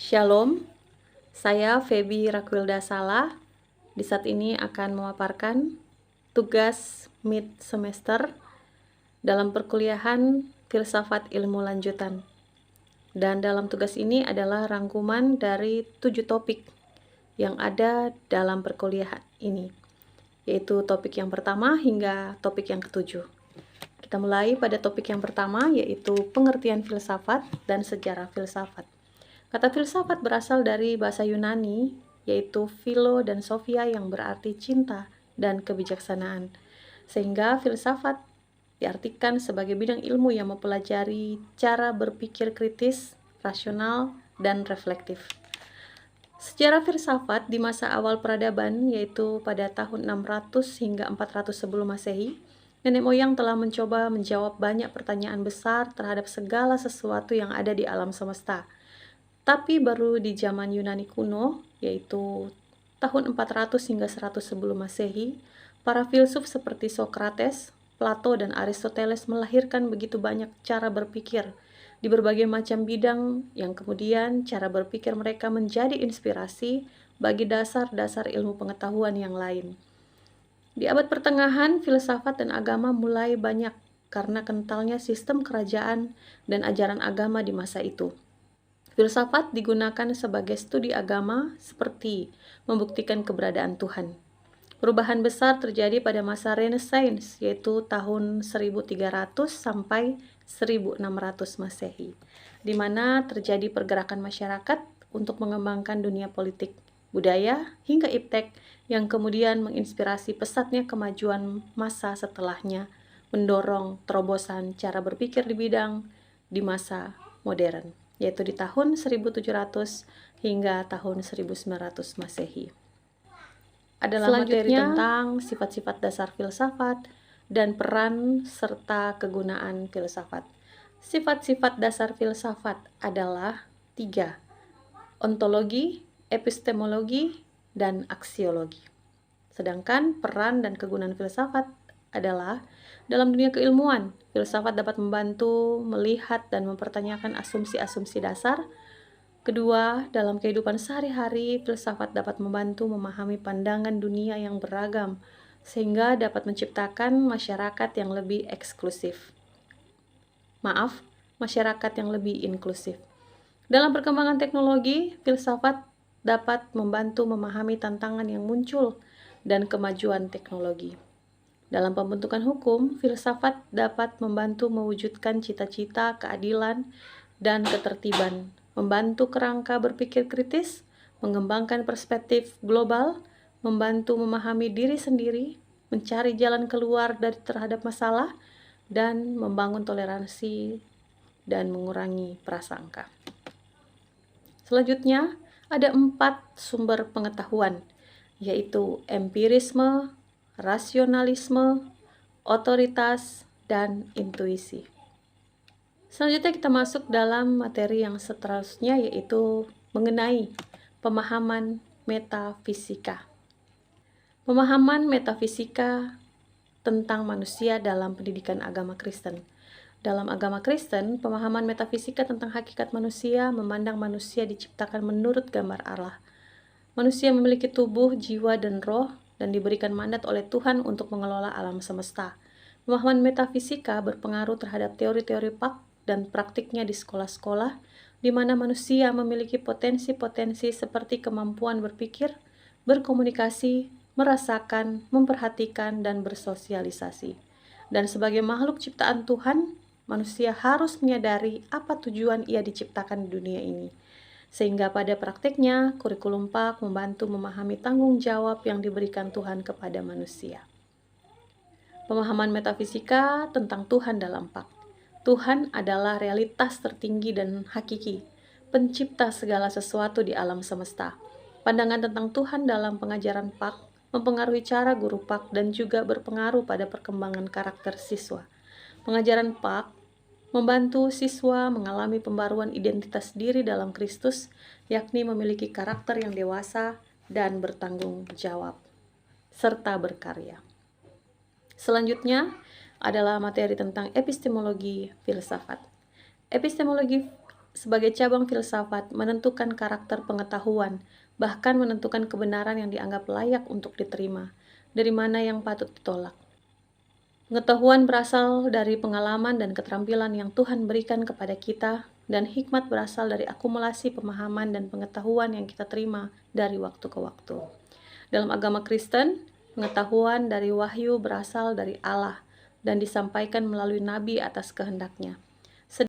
Shalom, saya Feby Rakwilda Salah. Di saat ini akan memaparkan tugas mid semester dalam perkuliahan Filsafat Ilmu Lanjutan. Dan dalam tugas ini adalah rangkuman dari 7 topik yang ada dalam perkuliahan ini, yaitu topik yang pertama hingga topik yang ketujuh. Kita mulai pada topik yang pertama, yaitu pengertian filsafat dan sejarah filsafat. Kata filsafat berasal dari bahasa Yunani, yaitu philo dan sophia yang berarti cinta dan kebijaksanaan. Sehingga filsafat diartikan sebagai bidang ilmu yang mempelajari cara berpikir kritis, rasional, dan reflektif. Sejarah filsafat di masa awal peradaban, yaitu pada tahun 600 hingga 400 sebelum Masehi, nenek moyang telah mencoba menjawab banyak pertanyaan besar terhadap segala sesuatu yang ada di alam semesta. Tapi baru di zaman Yunani kuno, yaitu tahun 400 hingga 100 sebelum Masehi, para filsuf seperti Socrates, Plato, dan Aristoteles melahirkan begitu banyak cara berpikir di berbagai macam bidang yang kemudian cara berpikir mereka menjadi inspirasi bagi dasar-dasar ilmu pengetahuan yang lain. Di abad pertengahan, filsafat dan agama mulai banyak karena kentalnya sistem kerajaan dan ajaran agama di masa itu. Filsafat digunakan sebagai studi agama seperti membuktikan keberadaan Tuhan. Perubahan besar terjadi pada masa Renaissance, yaitu tahun 1300 sampai 1600 Masehi, di mana terjadi pergerakan masyarakat untuk mengembangkan dunia politik, budaya, hingga iptek yang kemudian menginspirasi pesatnya kemajuan masa setelahnya, mendorong terobosan cara berpikir di bidang di masa modern, yaitu di tahun 1700 hingga tahun 1900 Masehi. Adalah materi tentang sifat-sifat dasar filsafat dan peran serta kegunaan filsafat. Sifat-sifat dasar filsafat adalah 3: ontologi, epistemologi, dan aksiologi. Sedangkan peran dan kegunaan filsafat adalah dalam dunia keilmuan, filsafat dapat membantu melihat dan mempertanyakan asumsi-asumsi dasar. Kedua, dalam kehidupan sehari-hari, filsafat dapat membantu memahami pandangan dunia yang beragam, sehingga dapat menciptakan masyarakat yang lebih masyarakat yang lebih inklusif. Dalam perkembangan teknologi, filsafat dapat membantu memahami tantangan yang muncul dan kemajuan teknologi. Dalam pembentukan hukum, filsafat dapat membantu mewujudkan cita-cita keadilan dan ketertiban, membantu kerangka berpikir kritis, mengembangkan perspektif global, membantu memahami diri sendiri, mencari jalan keluar dari terhadap masalah, dan membangun toleransi dan mengurangi prasangka. Selanjutnya, ada 4 sumber pengetahuan, yaitu empirisme, rasionalisme, otoritas, dan intuisi. Selanjutnya kita masuk dalam materi yang seterusnya, yaitu mengenai pemahaman metafisika. Pemahaman metafisika tentang manusia dalam pendidikan agama Kristen. Dalam agama Kristen, pemahaman metafisika tentang hakikat manusia memandang manusia diciptakan menurut gambar Allah. Manusia memiliki tubuh, jiwa, dan roh, dan diberikan mandat oleh Tuhan untuk mengelola alam semesta. Pemahaman metafisika berpengaruh terhadap teori-teori dan praktiknya di sekolah-sekolah, di mana manusia memiliki potensi-potensi seperti kemampuan berpikir, berkomunikasi, merasakan, memperhatikan, dan bersosialisasi. Dan sebagai makhluk ciptaan Tuhan, manusia harus menyadari apa tujuan ia diciptakan di dunia ini. Sehingga pada praktiknya, kurikulum PAK membantu memahami tanggung jawab yang diberikan Tuhan kepada manusia. Pemahaman metafisika tentang Tuhan dalam PAK. Tuhan adalah realitas tertinggi dan hakiki, pencipta segala sesuatu di alam semesta. Pandangan tentang Tuhan dalam pengajaran PAK mempengaruhi cara guru PAK dan juga berpengaruh pada perkembangan karakter siswa. Pengajaran PAK membantu siswa mengalami pembaruan identitas diri dalam Kristus, yakni memiliki karakter yang dewasa dan bertanggung jawab, serta berkarya. Selanjutnya adalah materi tentang epistemologi filsafat. Epistemologi sebagai cabang filsafat menentukan karakter pengetahuan, bahkan menentukan kebenaran yang dianggap layak untuk diterima, dari mana yang patut ditolak. Pengetahuan berasal dari pengalaman dan keterampilan yang Tuhan berikan kepada kita, dan hikmat berasal dari akumulasi pemahaman dan pengetahuan yang kita terima dari waktu ke waktu. Dalam agama Kristen, pengetahuan dari wahyu berasal dari Allah dan disampaikan melalui nabi atas kehendaknya.